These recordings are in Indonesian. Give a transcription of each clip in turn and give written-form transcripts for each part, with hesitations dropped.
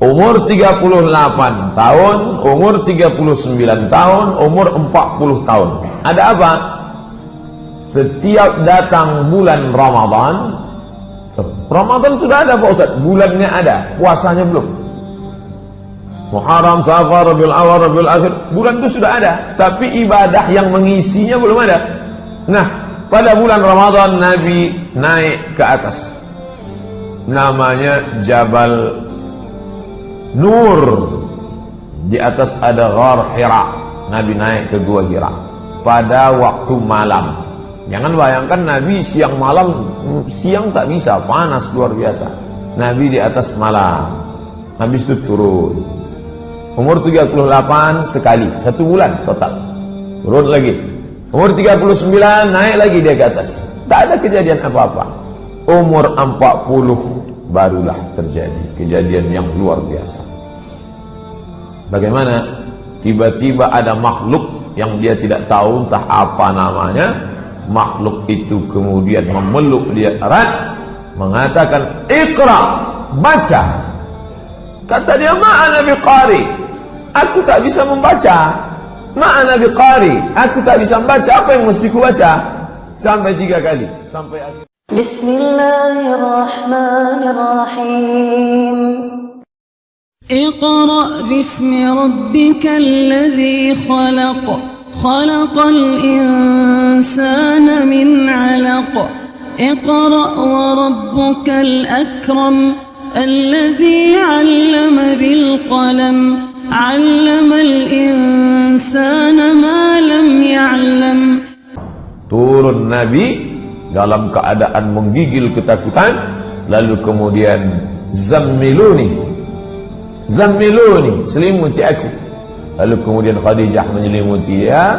umur 38 tahun, umur 39 tahun, umur 40 tahun. Ada apa? Setiap datang bulan Ramadan sudah ada Pak Ustaz, bulannya ada, puasanya belum. Muharram, Safar, Rabiul Awal, Rabiul Akhir, bulan itu sudah ada, tapi ibadah yang mengisinya belum ada. Nah, pada bulan Ramadan Nabi naik ke atas, namanya Jabal Nur. Di atas ada Ghar Hira. Nabi naik ke Gua Hira pada waktu malam. Jangan bayangkan Nabi siang malam, siang tak bisa, panas luar biasa. Nabi di atas malam, habis itu turun. Umur 38 sekali, 1 bulan total. Turun lagi. Umur 39 naik lagi dia ke atas. Tak ada kejadian apa-apa. Umur 40 barulah terjadi kejadian yang luar biasa. Bagaimana? Tiba-tiba ada makhluk yang dia tidak tahu entah apa namanya. Makhluk itu kemudian memeluk dia erat, mengatakan, "Iqra, baca." Kata dia, "Ma'ana biqari." Aku tak bisa membaca. "Ma'ana biqari." Aku tak bisa membaca. Apa yang mesti ku baca? Sampai 3 kali. Sampai akhir. Bismillahirrahmanirrahim. Iqra bismi rabbikal ladzi khalaq. Khalaqal insana min 'alaq. Iqra wa rabbukal akram. Alladzi 'allama bil qalam. 'Allamal insana ma lam ya'lam. Turun Nabi dalam keadaan menggigil ketakutan, lalu kemudian zammiluni, selimuti aku. Lalu kemudian Khadijah menyelimuti dia.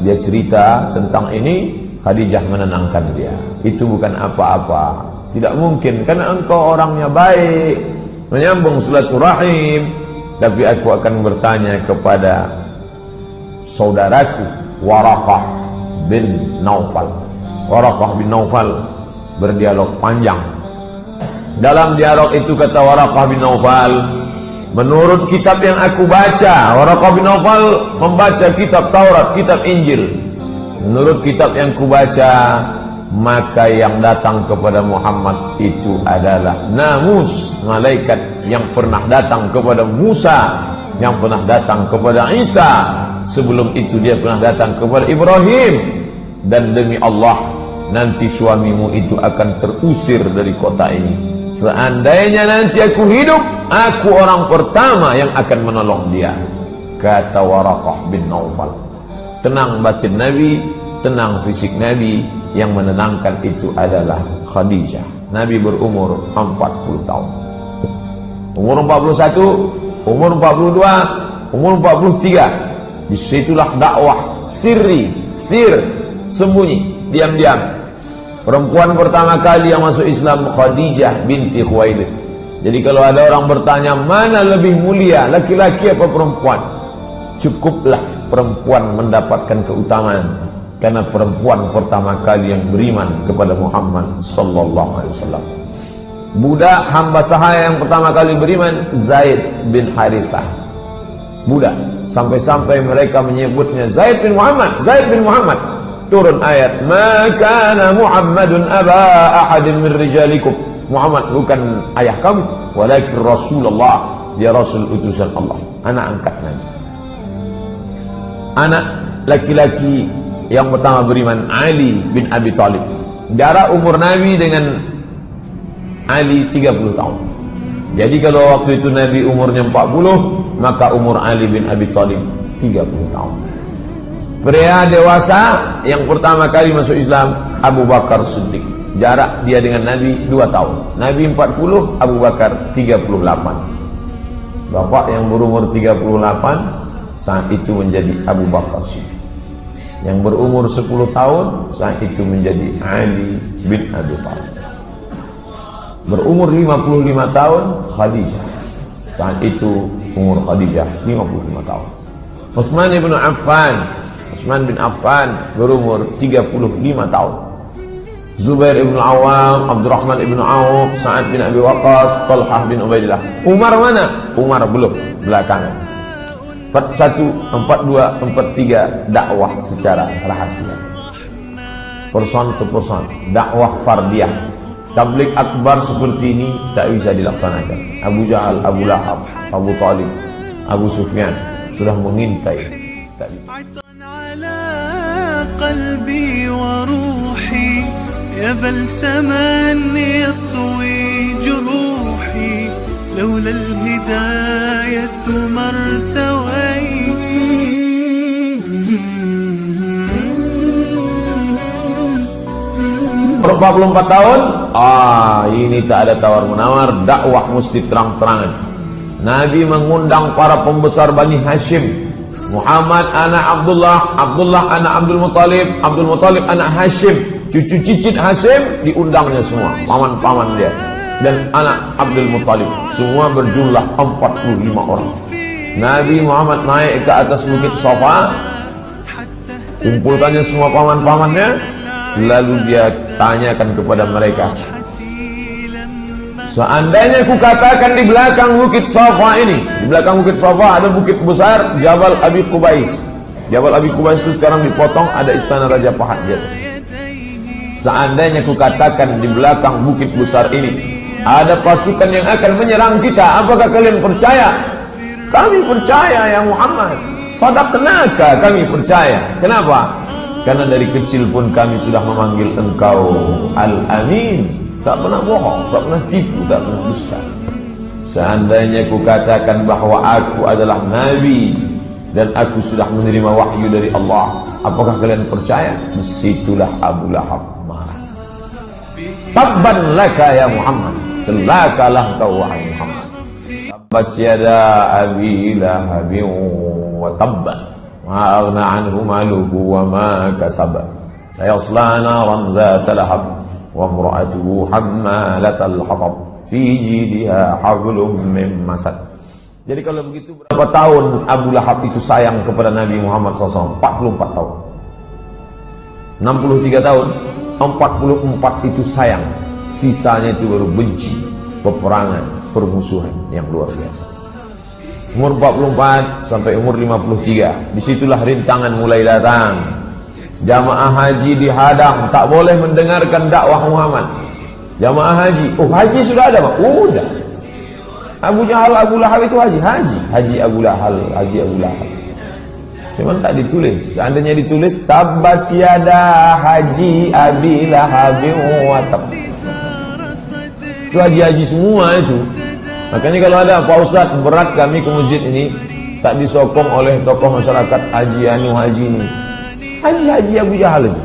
Dia cerita tentang ini, Khadijah menenangkan dia. Itu bukan apa-apa, tidak mungkin, karena engkau orangnya baik, menyambung silaturahim. Tapi aku akan bertanya kepada saudaraku Waraqah bin Naufal. Waraqah bin Naufal berdialog panjang. Dalam dialog itu kata Waraqah bin Naufal, menurut kitab yang aku baca, Waraqah bin Naufal membaca kitab Taurat, kitab Injil. Menurut kitab yang ku baca, maka yang datang kepada Muhammad itu adalah namus, malaikat yang pernah datang kepada Musa, yang pernah datang kepada Isa. Sebelum itu dia pernah datang kepada Ibrahim. Dan demi Allah, nanti suamimu itu akan terusir dari kota ini. Seandainya nanti aku hidup, aku orang pertama yang akan menolong dia, kata Waraqah bin Naufal. Tenang batin Nabi, tenang fisik Nabi. Yang menenangkan itu adalah Khadijah. Nabi berumur 40 tahun. Umur 41, umur 42, umur 43. Disitulah dakwah sir, sembunyi, diam-diam. Perempuan pertama kali yang masuk Islam Khadijah binti Khuwailid. Jadi kalau ada orang bertanya mana lebih mulia, laki-laki apa perempuan, cukuplah perempuan mendapatkan keutamaan, karena perempuan pertama kali yang beriman kepada Muhammad sallallahu alaihi wasallam. Budak hamba sahaya yang pertama kali beriman Zaid bin Harithah. Budak, sampai-sampai mereka menyebutnya Zaid bin Muhammad, Zaid bin Muhammad. Turun ayat, "Ma kana Muhammadun aba ahadin min rijalikum." Muhammad bukan ayah kamu, walakin Rasulullah, dia Rasul utusan Allah, anak angkat Nabi. Anak laki-laki yang pertama beriman Ali bin Abi Thalib. Jarak umur Nabi dengan Ali 30 tahun. Jadi kalau waktu itu Nabi umurnya 40, maka umur Ali bin Abi Thalib 30 tahun. Pria dewasa yang pertama kali masuk Islam Abu Bakar Siddiq. Jarak dia dengan Nabi 2 tahun. Nabi 40, Abu Bakar 38. Bapak yang berumur 38 saat itu menjadi Abu Bakar Siddiq. Yang berumur 10 tahun saat itu menjadi Ali bin Abi Thalib. Berumur 55 tahun Khadijah. Saat itu umur Khadijah 55 tahun. Utsman bin Affan berumur 35 tahun. Zubair ibn Awam, Abdurrahman ibn Auf, Sa'ad bin Abi Waqqas, Talhah bin Ubaidillah. Umar mana? Umar belum, belakangan. 41, 42, 43 dakwah secara rahasia. Person to person, dakwah fardiyah. Tabligh akbar seperti ini tak bisa dilaksanakan. Abu Jahal, Abu Lahab, Abu Talib, Abu Sufyan sudah mengintai. Tak bisa. قلبي وروحي يا بلسما يطوي جروحي لولا الهداية ما ارتويت. 44 tahun, ini tak ada tawar-menawar, dakwah mesti terang-terangan. Nabi mengundang para pembesar Bani Hashim. Muhammad anak Abdullah, Abdullah anak Abdul Muttalib, Abdul Muttalib anak Hashim, cucu cicit Hashim diundangnya semua, paman-paman dia. Dan anak Abdul Muttalib, semua berjumlah 45 orang. Nabi Muhammad naik ke atas bukit Safa, kumpulkannya semua paman-pamannya, lalu dia tanyakan kepada mereka, seandainya ku katakan di belakang bukit Safa ini, di belakang bukit Safa ada bukit besar Jabal Abi Qubais. Jabal Abi Qubais itu sekarang dipotong, ada istana Raja Pahat di atas. Seandainya ku katakan di belakang bukit besar ini ada pasukan yang akan menyerang kita, apakah kalian percaya? Kami percaya ya Muhammad. Sadaqnaka, kami percaya. Kenapa? Karena dari kecil pun kami sudah memanggil engkau Al-Amin. Tak pernah bohong, tak pernah tipu, tak pernah dusta. Seandainya ku katakan bahwa aku adalah Nabi dan aku sudah menerima wahyu dari Allah, apakah kalian percaya? Disitulah Abu Lahab marah. Tabban laka ya Muhammad, celakalah kau wahai Muhammad. Tabbat yada Abi Lahabin wa tabban, ma aghna anhu maluhu wa ma kasab, sayasla naran dhata lahab, wa imra'atuhu hammalatal hatab, fi jidha hablum min masad. Jadi kalau begitu, berapa tahun Abu Lahab itu sayang kepada Nabi Muhammad SAW? 44 tahun. 63 tahun, 44 itu sayang, sisanya itu baru benci, peperangan, permusuhan yang luar biasa. Umur 44 sampai umur 53, disitulah rintangan mulai datang. Jamaah haji dihadang, tak boleh mendengarkan dakwah Muhammad. Jamaah haji, haji sudah ada Pak? Udah. Abu Jahal, Abu Lahab itu haji Abu Lahab, haji Abu Lahab. Cuman tak ditulis. Seandainya ditulis, tabbat yada haji Abi Lahab wa tab. Itu haji-haji semua itu. Makanya kalau ada Pak Ustaz berat kami ke masjid ini, tak disokong oleh tokoh masyarakat haji haji ini. Haji Abu Jahal itu.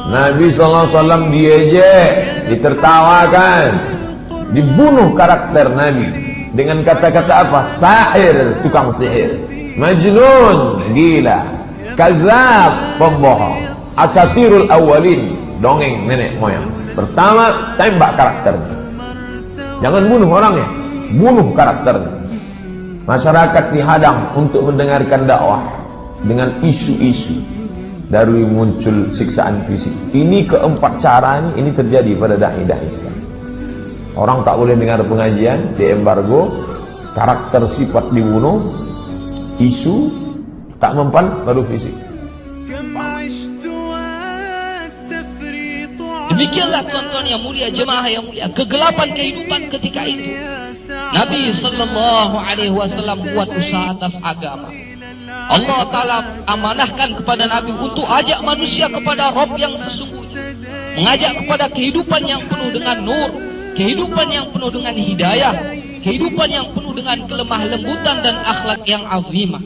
Nabi SAW diejek, ditertawakan, dibunuh karakter Nabi dengan kata-kata apa? Sahir, tukang sihir, majnun, gila, kadzab, pembohong, asatirul awalin, dongeng nenek moyang. Pertama, tembak karakternya. Jangan bunuh orangnya, bunuh karakternya. Masyarakat dihadang untuk mendengarkan dakwah dengan isu-isu, dari muncul siksaan fisik. Ini keempat cara ini terjadi pada dai-dai sekarang. Orang tak boleh dengar pengajian, diembargo, karakter sifat dibunuh, isu tak mempan, baru fisik. Demikianlah tuan-tuan yang mulia, jemaah yang mulia, kegelapan kehidupan ketika itu. Nabi sallallahu alaihi wasallam buat usaha atas agama. Allah Ta'ala amanahkan kepada Nabi untuk ajak manusia kepada Rabb yang sesungguhnya, mengajak kepada kehidupan yang penuh dengan nur, kehidupan yang penuh dengan hidayah, kehidupan yang penuh dengan kelemah lembutan dan akhlak yang azimah.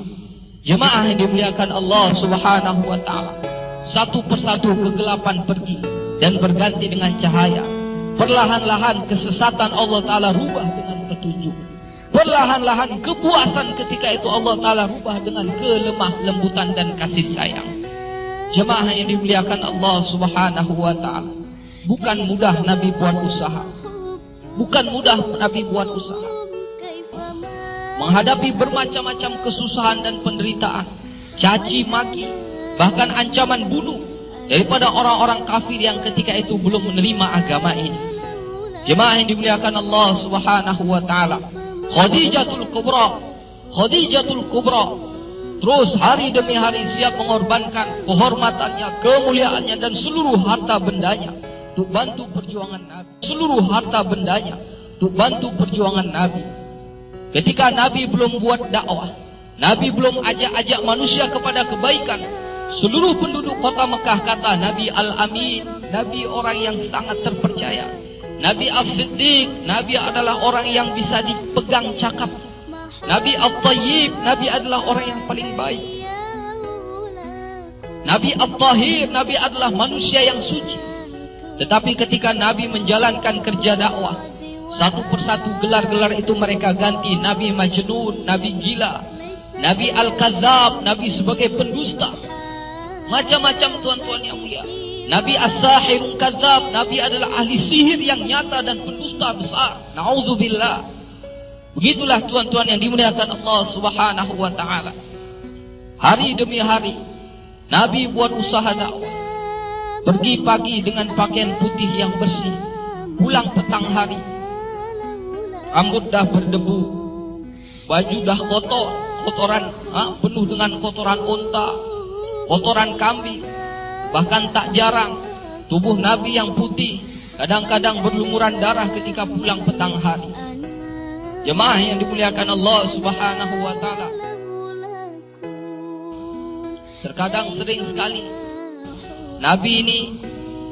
Jemaah yang dimuliakan Allah Subhanahu wa Ta'ala, satu persatu kegelapan pergi dan berganti dengan cahaya. Perlahan-lahan kesesatan Allah Ta'ala rubah dengan petunjuk. Perlahan-lahan kepuasan ketika itu Allah Ta'ala rubah dengan kelemah lembutan dan kasih sayang. Jemaah yang dimuliakan Allah Subhanahu wa Ta'ala, bukan mudah Nabi buat usaha. Bukan mudah Nabi buat usaha. Menghadapi bermacam-macam kesusahan dan penderitaan, caci maki, bahkan ancaman bunuh. daripada orang-orang kafir yang ketika itu belum menerima agama ini. Jemaah yang dimuliakan Allah Subhanahu wa taala, Khadijatul Kubra terus hari demi hari siap mengorbankan kehormatannya, kemuliaannya dan seluruh harta bendanya untuk bantu perjuangan Nabi. Ketika Nabi belum buat dakwah, Nabi belum ajak manusia kepada kebaikan, seluruh penduduk kota Mekah kata Nabi Al-Amin, Nabi orang yang sangat terpercaya, Nabi As-Siddiq, Nabi adalah orang yang bisa dipegang cakap, Nabi At-Tayyib, Nabi adalah orang yang paling baik, Nabi At-Tahir, Nabi adalah manusia yang suci. Tetapi ketika Nabi menjalankan kerja dakwah, satu persatu gelar-gelar itu mereka ganti. Nabi Majnun, Nabi gila, Nabi Al-Kadzab, Nabi sebagai pendusta, macam-macam tuan-tuan yang mulia. Nabi As-Sahirun Kadzab, Nabi adalah ahli sihir yang nyata dan pendusta besar. Na'udzubillah. Begitulah tuan-tuan yang dimuliakan Allah Subhanahu wa taala. Hari demi hari Nabi buat usaha dakwah. Pergi pagi dengan pakaian putih yang bersih, pulang petang hari rambut dah berdebu, baju dah kotoran penuh dengan kotoran unta, kotoran kambing. Bahkan tak jarang tubuh Nabi yang putih kadang-kadang berlumuran darah ketika pulang petang hari. Jemaah yang dimuliakan Allah Subhanahu wa taala, terkadang sering sekali Nabi ini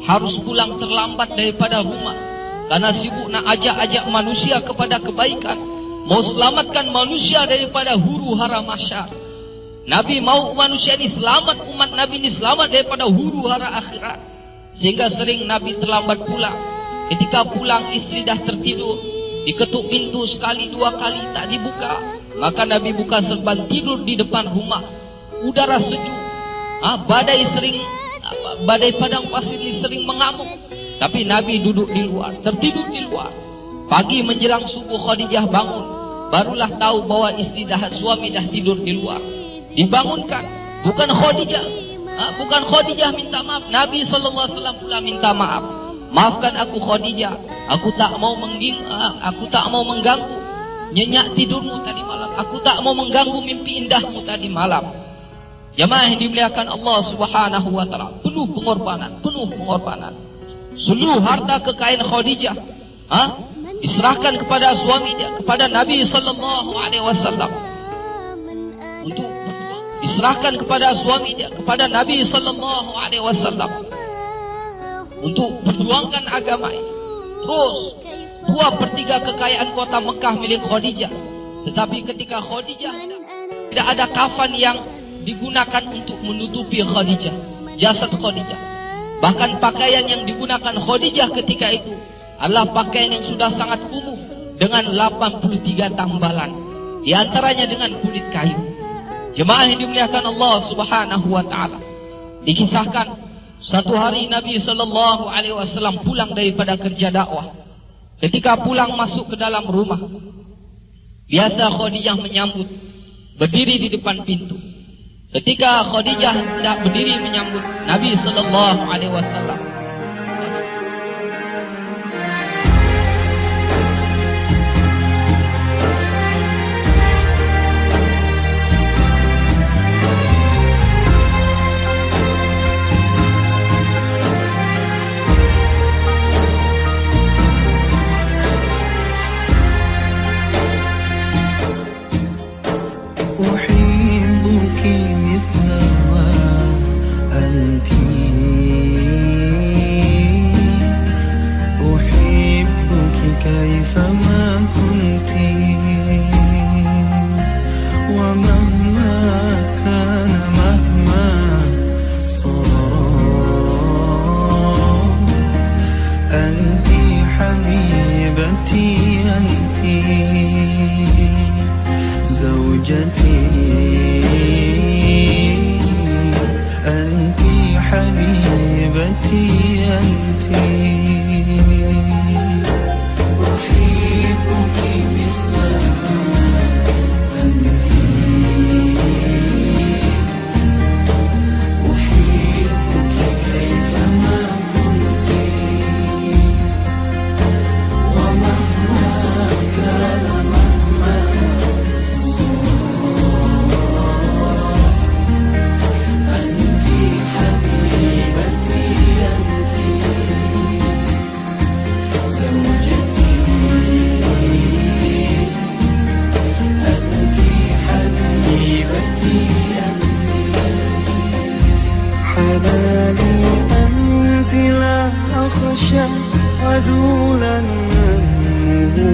harus pulang terlambat daripada rumah karena sibuk nak ajak manusia kepada kebaikan, mau selamatkan manusia daripada huru hara mahsyar. Nabi mau manusia ini selamat, umat Nabi ini selamat daripada huru hara akhirat. Sehingga sering Nabi terlambat pulang. Ketika pulang istri dah tertidur, diketuk pintu sekali dua kali tak dibuka, maka Nabi buka serban tidur di depan rumah. Udara sejuk, badai padang pasir ini sering mengamuk, tapi Nabi duduk di luar, tertidur di luar. Pagi menjelang subuh Khadijah bangun, barulah tahu bahwa suami dah tidur di luar. Dibangunkan, bukan Khadijah minta maaf, Nabi SAW pula minta maaf. Maafkan aku Khadijah, aku tak mau mengganggu nyenyak tidurmu tadi malam, aku tak mau mengganggu mimpi indahmu tadi malam. Jemaah yang dimuliakan Allah Subhanahu wa taala, penuh pengorbanan. Seluruh harta kekayaan Khadijah diserahkan kepada suami dia, kepada Nabi sallallahu alaihi wasallam. Untuk diserahkan kepada suami dia, kepada Nabi sallallahu alaihi wasallam untuk perjuangkan agama ini. Terus 2/3 kekayaan kota Mekah milik Khadijah. Tetapi ketika Khadijah tidak ada kafan yang digunakan untuk menutupi Khadijah, jasad Khadijah. Bahkan pakaian yang digunakan Khadijah ketika itu adalah pakaian yang sudah sangat kumuh dengan 83 tambalan, di antaranya dengan kulit kayu. Jemaah yang dimuliakan Allah Subhanahu wa taala, dikisahkan satu hari Nabi sallallahu alaihi wasallam pulang daripada kerja dakwah. Ketika pulang masuk ke dalam rumah, biasa Khadijah menyambut, berdiri di depan pintu. Ketika Khadijah hendak berdiri menyambut Nabi sallallahu alaihi wasallam,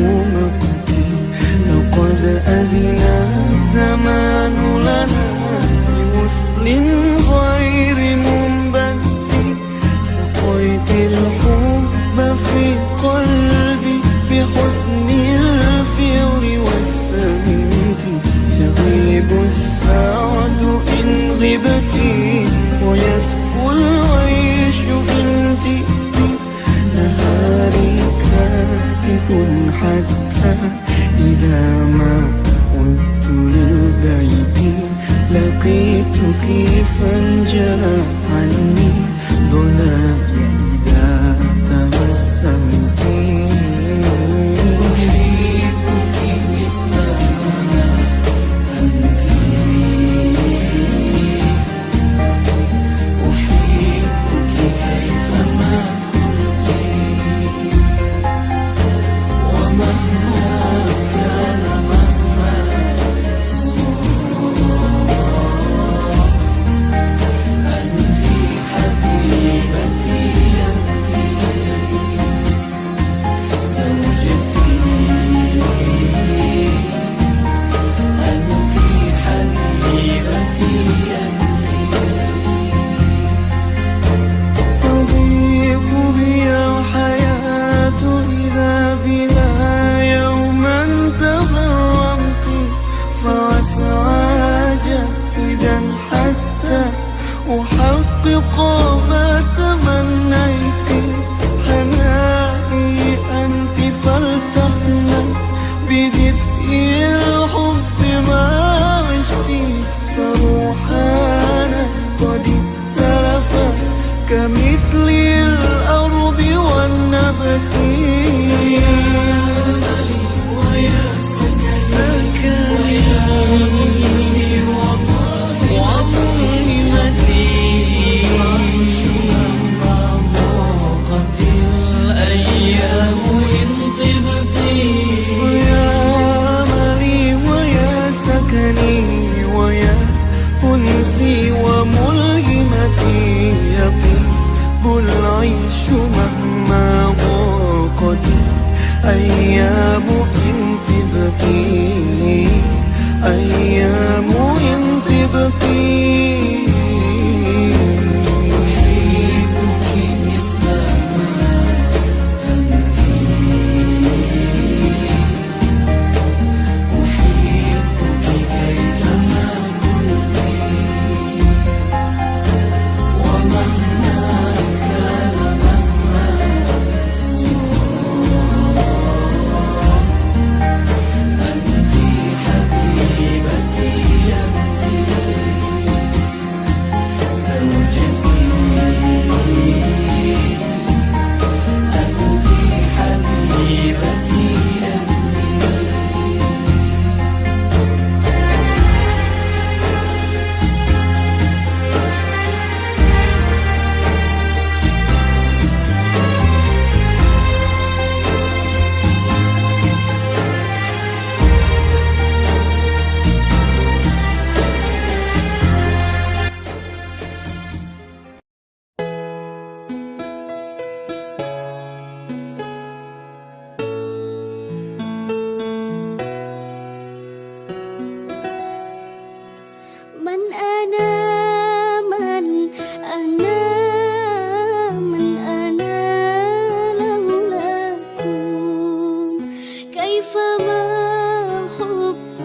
مقتي لقد أذن الزمان لنا بوصل غير منبت سقيت الحب في قلبي بحسن الفعل والسمت يغيب السعد إن غبتي ويسفو العيش إن جئت نهاري كاتب حتى إذا ما عدت للبيت لقيتك فانجلى عني ضلالي إذا تبسمت أحبك مثل ما أنت أحبك كيفما كنت ومهما كان مهما أنت حبيبتي أنت زوجتي أنت حبيبتي تضيق بي الحياة إذا بنا يوما تغرمت فأسعى جاهدا حتى أحقق ما تمنيت حنائي أنت فلتحنى بدفء الحب ما عشت فروحانا قد اتلفا كمثل الأرض والنبت ويا سكني وظلمتي ضاقت الأيام إن طبت ويا أملي ويا سكني ويا أنسي وملهمتي يطيب العيش مهما ضاقت أيام إن تبقي أيام إن تبقي أحبك مثل ما أنت أحبك كيفما كنت ومهما كان مهما أنت حبيبتي أنت زوجتي أنت حبيبتي من أنا من أنا من أنا لولاكم كيفما حب